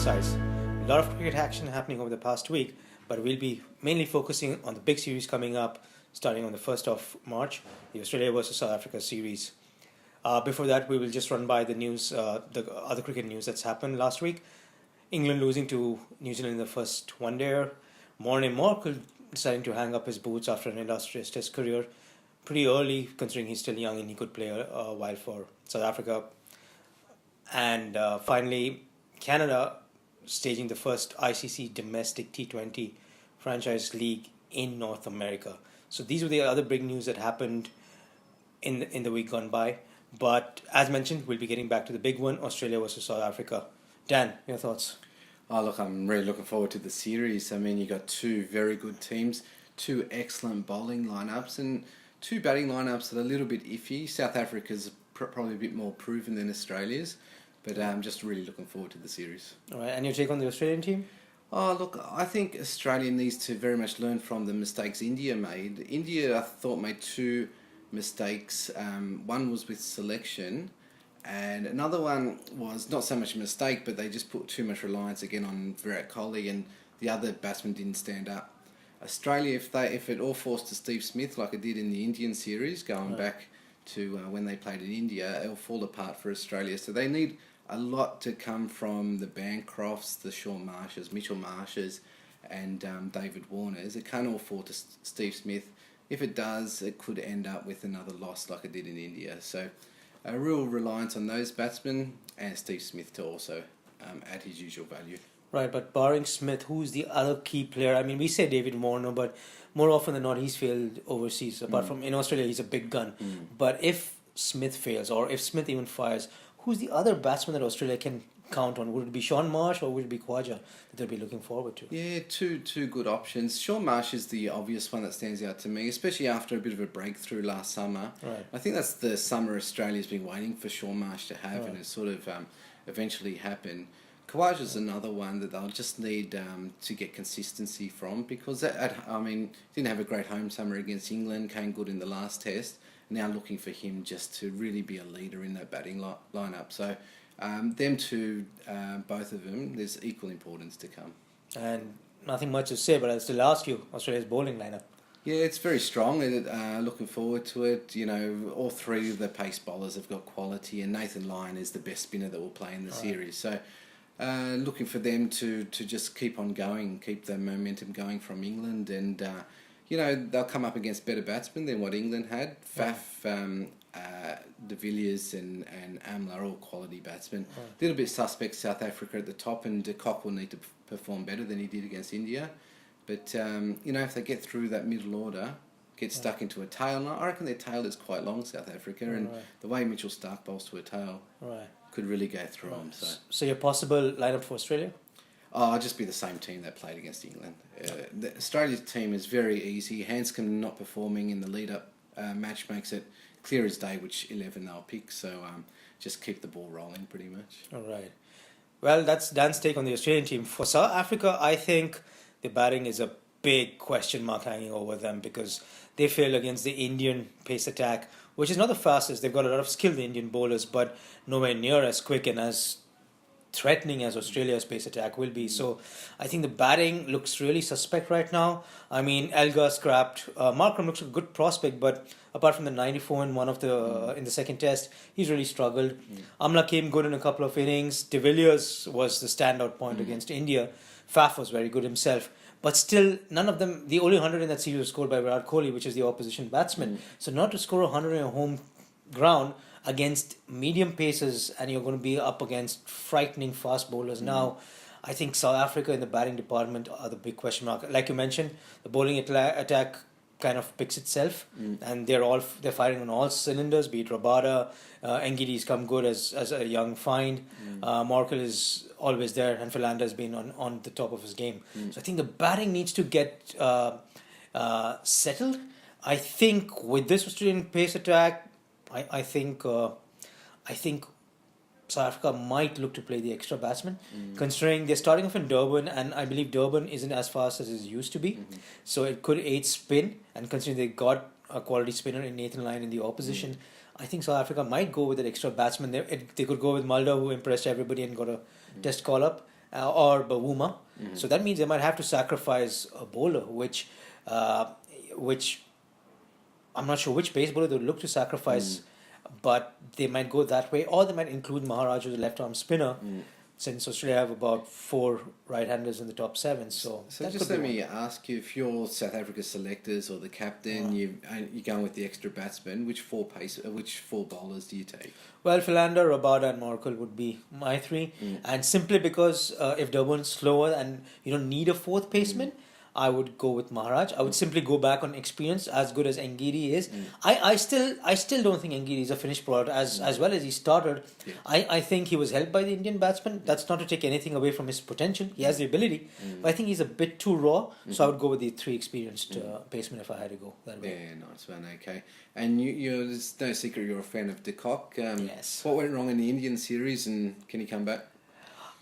sides. A lot of cricket action happening over the past week, but we'll be mainly focusing on the big series coming up starting on the 1st of March, the Australia versus South Africa series. Before that, we will just run by the news, the other cricket news that's happened last week. England losing to New Zealand in the first one-dayer. Morne Morkel deciding to hang up his boots after an illustrious test career pretty early, considering he's still young and he could play a while for South Africa. And finally, Canada staging the first ICC domestic T20 franchise league in North America. So these were the other big news that happened in the week gone by. But as mentioned, we'll be getting back to the big one, Australia versus South Africa. Dan, your thoughts? Oh, look, I'm really looking forward to the series. I mean, you got two very good teams, two excellent bowling lineups, and two batting lineups that are a little bit iffy. South Africa's probably a bit more proven than Australia's, but I'm just really looking forward to the series. All right, and your take on the Australian team? Oh, look, I think Australia needs to very much learn from the mistakes India made. India, I thought, made two mistakes. One was with selection, and another one was not so much a mistake, but they just put too much reliance again on Virat Kohli, and the other batsmen didn't stand up. Australia, if it all falls to Steve Smith like it did in the Indian series, going back to when they played in India, it'll fall apart for Australia. So they need a lot to come from the Bancrofts, the Shaun Marshes, Mitchell Marshes, and David Warners. It can't all fall to Steve Smith. If it does, it could end up with another loss like it did in India. So a real reliance on those batsmen and Steve Smith to also add his usual value. Right, but barring Smith, who's the other key player? I mean, we say David Warner, but more often than not, he's failed overseas. Apart from in Australia, he's a big gun. But if Smith fails, or if Smith even fires, who's the other batsman that Australia can count on? Would it be Shaun Marsh or would it be Khawaja that they'll be looking forward to? Yeah, two good options. Shaun Marsh is the obvious one that stands out to me, especially after a bit of a breakthrough last summer. Right. I think that's the summer Australia's been waiting for Shaun Marsh to have, and it sort of eventually happened. Khawaja's another one that they'll just need to get consistency from, because didn't have a great home summer against England, came good in the last test. Now looking for him just to really be a leader in that batting lineup. So them two, both of them, there's equal importance to come. And nothing much to say, but I'll still ask you, Australia's bowling lineup. Yeah, it's very strong. Looking forward to it. You know, all three of the pace bowlers have got quality, and Nathan Lyon is the best spinner that will play in the series. So looking for them to just keep on going, keep the momentum going from England, and they'll come up against better batsmen than what England had. Faf, De Villiers and Amla are all quality batsmen. A little bit suspect South Africa at the top, and De Kock will need to perform better than he did against India. But, if they get through that middle order, get stuck into a tail, I reckon their tail is quite long, South Africa, and the way Mitchell Starc bowls to a tail could really go through them. So your possible lineup for Australia? Oh, I'll just be the same team that played against England. The Australia's team is very easy. Hanscom not performing in the lead-up match makes it clear as day which 11 they'll pick. So just keep the ball rolling pretty much. All right. Well, that's Dan's take on the Australian team. For South Africa, I think the batting is a big question mark hanging over them, because they failed against the Indian pace attack, which is not the fastest. They've got a lot of skilled Indian bowlers, but nowhere near as quick and as threatening as Australia's pace attack will be. So I think the batting looks really suspect right now. I mean, Elgar scrapped. Markram looks a good prospect, but apart from the 94 in in the second test, he's really struggled. Amla came good in a couple of innings. De Villiers was the standout point against India. Faf was very good himself. But still, none of them, the only 100 in that series was scored by Virat Kohli, which is the opposition batsman. So not to score 100 in a home ground against medium paces, and you're going to be up against frightening fast bowlers. Now, I think South Africa in the batting department are the big question mark. Like you mentioned, the bowling attack kind of picks itself, and they're firing on all cylinders. Be it Rabada, Ngiddi's come good as a young find. Morkel is always there, and Philander has been on the top of his game. So I think the batting needs to get settled. I think with this Australian pace attack, I think South Africa might look to play the extra batsman, considering they're starting off in Durban, and I believe Durban isn't as fast as it used to be. So it could aid spin, and considering they got a quality spinner in Nathan Lyon in the opposition, I think South Africa might go with an extra batsman. They could go with Mulder, who impressed everybody and got a test call-up. or Bavuma. So that means they might have to sacrifice a bowler, which I'm not sure which pace bowler they would look to sacrifice, but they might go that way, or they might include Maharaj as a left arm spinner, since Australia have about 4 right-handers in the top 7. So that just could let be me ask you, if you're South Africa's selectors or the captain, you're going with the extra batsman. Which four bowlers do you take? Well, Philander, Rabada, and Morkel would be my 3, and simply because if Durban's slower and you don't need a 4th paceman, I would go with Maharaj. I would simply go back on experience, as good as Ngidi is. I still don't think Ngidi is a finished product as well as he started. Yeah. I think he was helped by the Indian batsman. That's not to take anything away from his potential. He has the ability, but I think he's a bit too raw. So I would go with the 3 experienced pacemen if I had to go that way. Yeah, nice one. Okay, and there's no secret you're a fan of De Kock. Yes. What went wrong in the Indian series, and can he come back?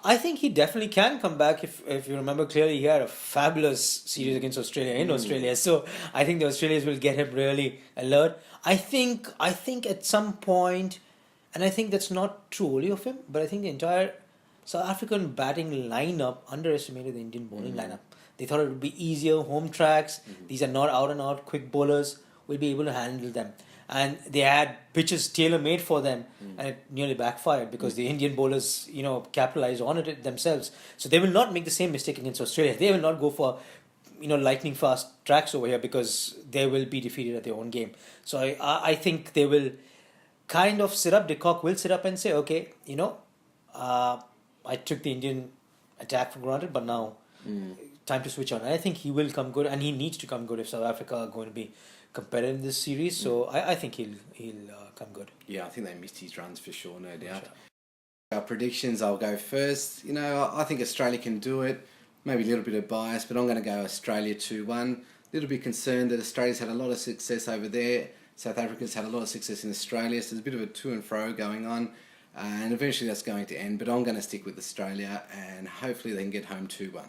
I think he definitely can come back. If you remember clearly, he had a fabulous series against Australia in Australia. So I think the Australians will get him really alert. I think at some point, and I think that's not true only of him, but I think the entire South African batting lineup underestimated the Indian bowling lineup. They thought it would be easier, home tracks. These are not out and out quick bowlers. We'll be able to handle them. And they had pitches tailor-made for them, and it nearly backfired because the Indian bowlers, capitalized on it themselves. So they will not make the same mistake against Australia. They will not go for, lightning fast tracks over here because they will be defeated at their own game. So I think they will kind of sit up. De Kock will sit up and say, okay, I took the Indian attack for granted, but now time to switch on. And I think he will come good, and he needs to come good if South Africa are going to be competitive in this series. So I think he'll come good. Yeah, I think they missed his runs for sure, no doubt. Sure. Our predictions, I'll go first. I think Australia can do it. Maybe a little bit of bias, but I'm going to go Australia 2-1. A little bit concerned that Australia's had a lot of success over there. South Africa's had a lot of success in Australia, so there's a bit of a to and fro going on. And eventually that's going to end, but I'm going to stick with Australia, and hopefully they can get home 2-1.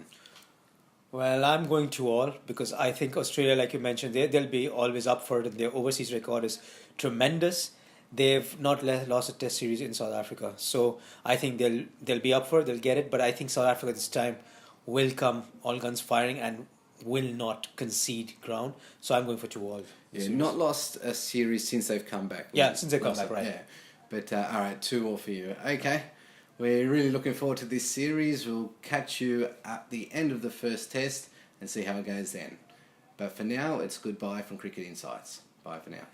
Well, I'm going 2-all because I think Australia, like you mentioned, they'll be always up for it, and their overseas record is tremendous. They've not lost a test series in South Africa, so I think they'll be up for it, they'll get it, but I think South Africa this time will come all guns firing and will not concede ground. So I'm going for 2-all. Yeah, not lost a series since they've come back. Yeah, since they've come back, right. Yeah. But, all right, 2-all for you. Okay, we're really looking forward to this series. We'll catch you at the end of the first test and see how it goes then. But for now, it's goodbye from Cricket Insights. Bye for now.